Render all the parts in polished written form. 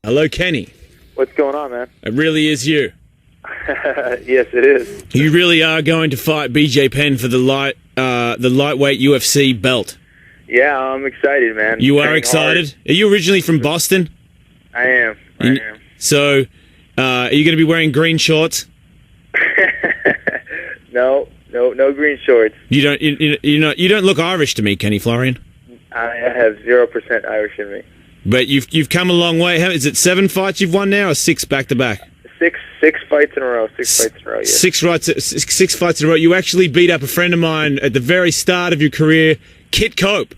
Hello, Kenny. What's going on, man? It really is you. Yes, it is. You really are going to fight BJ Penn for the lightweight UFC belt. Yeah, I'm excited, man. You are Training excited? hard. Are you originally from Boston? I am. So, are you going to be wearing green shorts? No green shorts. You don't look Irish to me, Kenny Florian. I have 0% Irish in me. But you've come a long way. Is it 7 fights you've won now, or 6 back to back? Six fights in a row. 6 fights in a row. Yeah. 6 fights in a row. You actually beat up a friend of mine at the very start of your career, Kit Cope.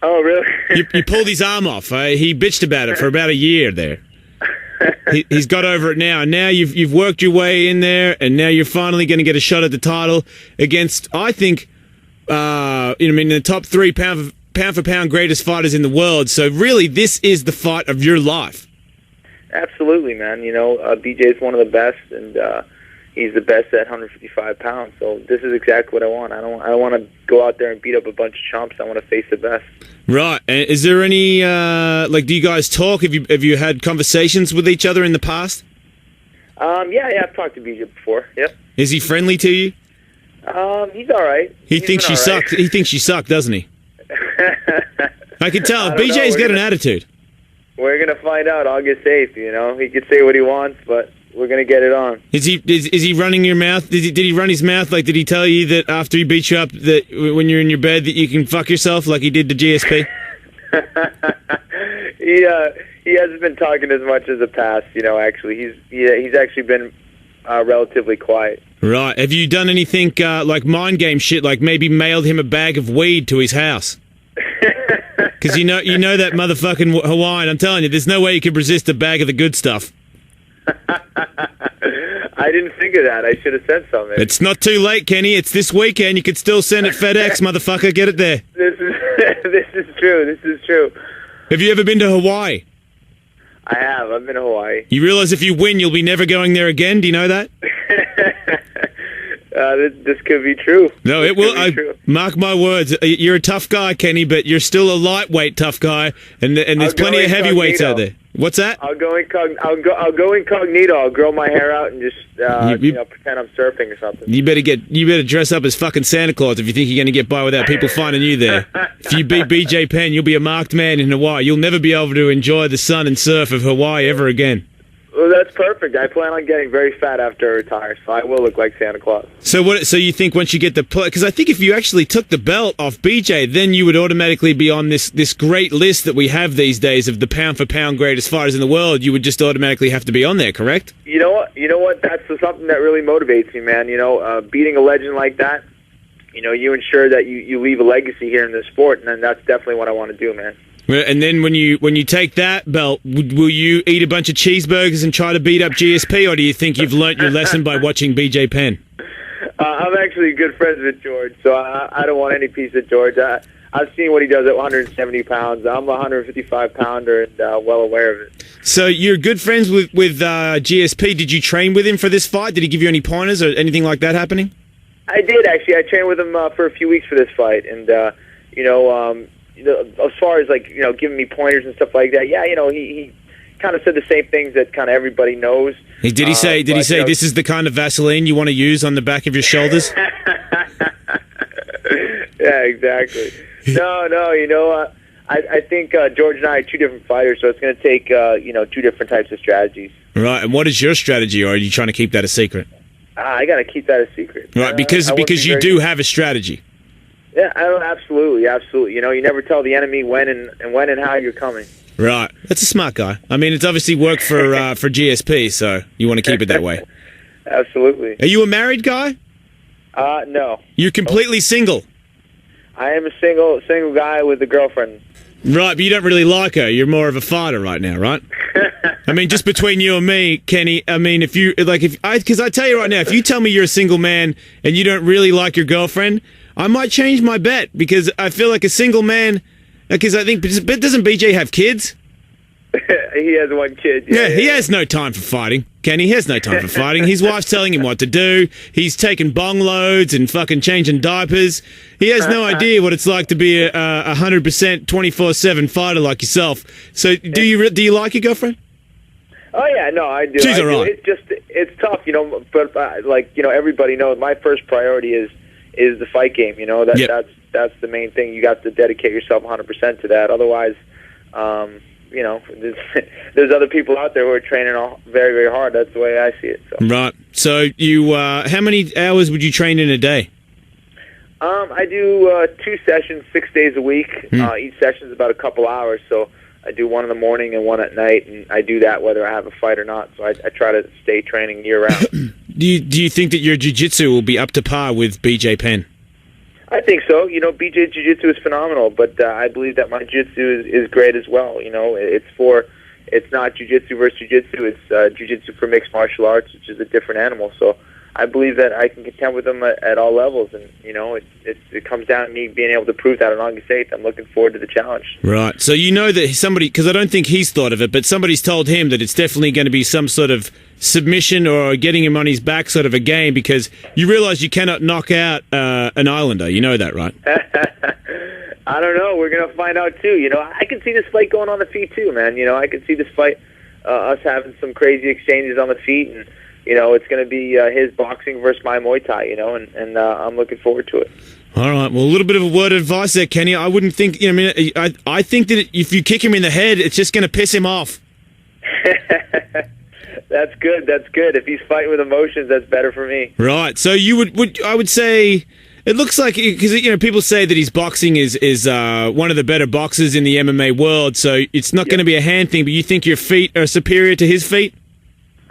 Oh, really? You pulled his arm off. He bitched about it for about a year there. He's got over it now. Now you've worked your way in there, and now you're finally going to get a shot at the title against, I think, the top 3 pound for pound greatest fighters in the world. So really, this is the fight of your life. Absolutely, man. BJ is one of the best, and he's the best at 155 pounds. So this is exactly what I want. I don't want to go out there and beat up a bunch of chumps. I want to face the best. Right. And is there any do you guys talk? Have you had conversations with each other in the past? Yeah, I've talked to BJ before. Yep. Is he friendly to you? He's all right. He thinks you suck. He thinks you suck, doesn't he? I can tell. BJ's got an attitude. We're gonna find out August 8th. He could say what he wants, but we're gonna get it on. Is he running your mouth? Did he run his mouth? Like, did he tell you that after he beat you up, that when you're in your bed, that you can fuck yourself like he did to GSP? He hasn't been talking as much as the past. Actually, he's actually been relatively quiet. Right. Have you done anything like mind game shit? Like maybe mailed him a bag of weed to his house? Because you know that motherfucking Hawaiian. I'm telling you, there's no way you could resist a bag of the good stuff. I didn't think of that. I should have said something. It's not too late, Kenny. It's this weekend. You could still send it FedEx, motherfucker. Get it there. This is true. This is true. Have you ever been to Hawaii? I have. I've been to Hawaii. You realize if you win, you'll be never going there again? Do you know that? This could be true. No, it will. Mark my words. You're a tough guy, Kenny, but you're still a lightweight tough guy, and there's plenty of heavyweights out there. What's that? I'll go incognito. I'll grow my hair out and just pretend I'm surfing or something. You better dress up as fucking Santa Claus if you think you're going to get by without people finding you there. If you beat BJ Penn, you'll be a marked man in Hawaii. You'll never be able to enjoy the sun and surf of Hawaii ever again. Well, that's perfect. I plan on getting very fat after I retire, so I will look like Santa Claus. So you think once you get the... Because I think if you actually took the belt off BJ, then you would automatically be on this great list that we have these days of the pound-for-pound greatest fighters in the world. You would just automatically have to be on there, correct? You know what? That's something that really motivates me, man. Beating a legend like that, you ensure that you leave a legacy here in the sport, and then that's definitely what I want to do, man. And then when you take that belt, will you eat a bunch of cheeseburgers and try to beat up GSP, or do you think you've learnt your lesson by watching BJ Penn? I'm actually good friends with George, so I don't want any piece of George. I've seen what he does at 170 pounds. I'm a 155-pounder and well aware of it. So you're good friends with GSP. Did you train with him for this fight? Did he give you any pointers or anything like that happening? I did, actually. I trained with him for a few weeks for this fight, and as far as giving me pointers and stuff like that, he kind of said the same things that kind of everybody knows. Did he say this is the kind of Vaseline you want to use on the back of your shoulders? Yeah, exactly. No. I think George and I are two different fighters, so it's going to take two different types of strategies. Right. And what is your strategy, or are you trying to keep that a secret? I got to keep that a secret. Right, because you do have a strategy. Yeah, absolutely. You never tell the enemy when and how you're coming. Right. That's a smart guy. I mean, it's obviously worked for GSP, so you want to keep it that way. Absolutely. Are you a married guy? No. You're completely single? I am a single guy with a girlfriend. Right, but you don't really like her. You're more of a fighter right now, right? I mean, just between you and me, Kenny, I mean, because I tell you right now, if you tell me you're a single man and you don't really like your girlfriend, I might change my bet, because I feel like a single man, because I think, doesn't BJ have kids? He has one kid. Yeah, he has no time for fighting. Kenny, he has no time for fighting. His wife's telling him what to do. He's taking bong loads and fucking changing diapers. He has no idea what it's like to be a 100% 24/7 fighter like yourself. So, do you like your girlfriend? Oh yeah, no, I do. She's I do. alright. It's tough, but everybody knows my first priority is the fight game. That's the main thing. You got to dedicate yourself 100% to that. Otherwise, there's other people out there who are training very, very hard. That's the way I see it. So. Right. So you, how many hours would you train in a day? I do 2 sessions, 6 days a week. Each session is about a couple hours, so I do one in the morning and one at night, and I do that whether I have a fight or not. So I try to stay training year-round. Do you think that your jiu-jitsu will be up to par with BJ Penn? I think so. BJ's jiu-jitsu is phenomenal, but I believe that my jiu-jitsu is great as well. It's not jiu-jitsu versus jiu-jitsu. It's jiu-jitsu for mixed martial arts, which is a different animal. So I believe that I can contend with them at all levels, and it comes down to me being able to prove that on August 8th. I'm looking forward to the challenge. Right. So that somebody, because I don't think he's thought of it, but somebody's told him that it's definitely going to be some sort of submission or getting him on his back sort of a game, because you realize you cannot knock out an Islander. You know that, right? I don't know. We're going to find out, too. I can see this fight going on the feet, too, man. I can see this fight, us having some crazy exchanges on the feet, and it's going to be his boxing versus my Muay Thai, and I'm looking forward to it. All right. Well, a little bit of a word of advice there, Kenny. I wouldn't think, I think that if you kick him in the head, it's just going to piss him off. That's good. If he's fighting with emotions, that's better for me. Right. So I would say, it looks like, because people say that his boxing is one of the better boxers in the MMA world, so it's not going to be a hand thing, but you think your feet are superior to his feet?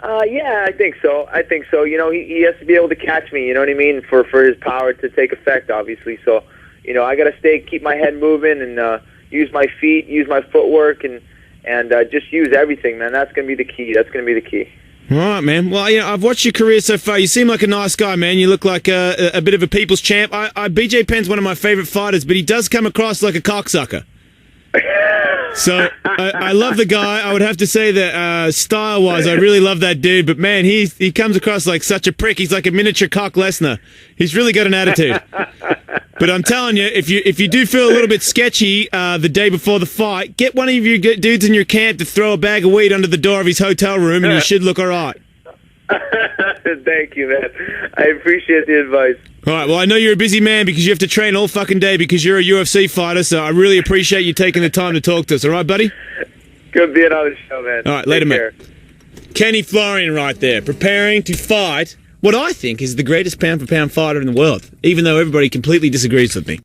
Yeah, I think so. He has to be able to catch me, you know what I mean, for his power to take effect, obviously. So, I got to keep my head moving and use my feet, use my footwork, and just use everything, man. That's going to be the key. All right, man. Well, I've watched your career so far. You seem like a nice guy, man. You look like a bit of a people's champ. BJ Penn's one of my favorite fighters, but he does come across like a cocksucker. So I love the guy. I would have to say that style-wise, I really love that dude. But man, he comes across like such a prick. He's like a miniature Cock Lesnar. He's really got an attitude. But I'm telling you, if you do feel a little bit sketchy the day before the fight, get one of your dudes in your camp to throw a bag of weed under the door of his hotel room, and you should look all right. Thank you, man. I appreciate the advice. All right, well, I know you're a busy man because you have to train all fucking day because you're a UFC fighter, so I really appreciate you taking the time to talk to us. All right, buddy? Good being on the show, man. All right, later, mate. Kenny Florian right there, preparing to fight what I think is the greatest pound-for-pound fighter in the world, even though everybody completely disagrees with me.